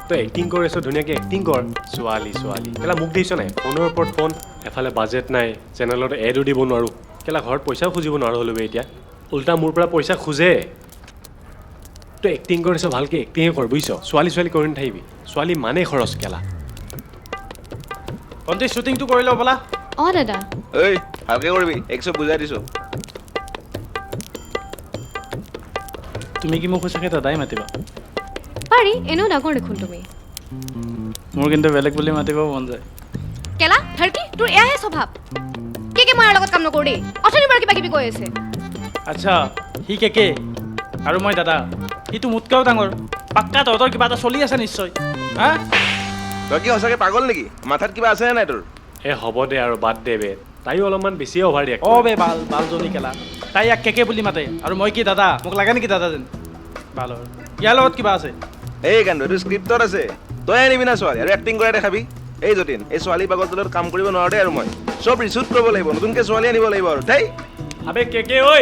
তই এক্টিং কৰি আছ ধুনীয়াকৈ এক্টিং কৰ ছোৱালী ছোৱালী কেলা মোক দিছ নাই ফোনৰ ওপৰত ফোন এফালে বাজেট নাই চেনেলত এডো দিব নোৱাৰোঁ কেলা ঘৰত পইচাও খুজিব নোৱাৰোঁ হ'লো এতিয়া উল্টা মোৰ পৰা পইচা খোজে তই এক্টিং কৰিছ ভালকৈ এক্টিঙে কৰ বুজিছ ছোৱালী ছোৱালী কৰি নাথাকিবি ছোৱালী মানে খৰচ কেলা ভণ্টি শ্বুটিংটো কৰি লওঁ ব'লা অঁ দাদা ঐ ভালকৈ কৰিবি একচব বুজাই দিছোঁ তুমি কি মোক সঁচাকৈ দাদাই মাতিবা পাৰি এনেও ডাঙৰ দেখোন তুমি মোৰ কিন্তু বেলেগ বুলি মাতিব মন যায় কেলা ধৰকি তোৰ এয়াহে স্বভাৱ কে মই লগত কাম নকৰো দেই অথনিৰ পৰা কিবা কিবি কৈ আছে আচ্ছা সি কেকে আৰু মই দাদা সিটো মোতকৈও ডাঙৰ পাক্কা তহঁতৰ কিবা এটা চলি আছে নিশ্চয় হা তই কি সঁচাকৈ পাগল নেকি মাথাত কিবা আছেনে নাই তোৰ এ হ'ব দে আৰু বাদ দে বে তাইও অলপমান বেছিয়ে অভাৰ দিয়ে অ বে বালজনী কেলা তাই ইয়াক কেকে বুলি মাতে আৰু মই কি দাদা মোক লাগে নেকি দাদা যেন বালৰ ইয়াৰ লগত কিবা আছে এই গানটো এইটো স্ক্ৰিপ্টত আছে তই আনিবি না ছোৱালী আৰু এক্টিং কৰাই দেখাবি এই যতীন এই ছোৱালী পাগল তলত কাম কৰিব নোৱাৰো দেই আৰু মই চব ৰিচুট কৰিব লাগিব নতুনকৈ ছোৱালী আনিব লাগিব আৰু দেই আবে কে ঐ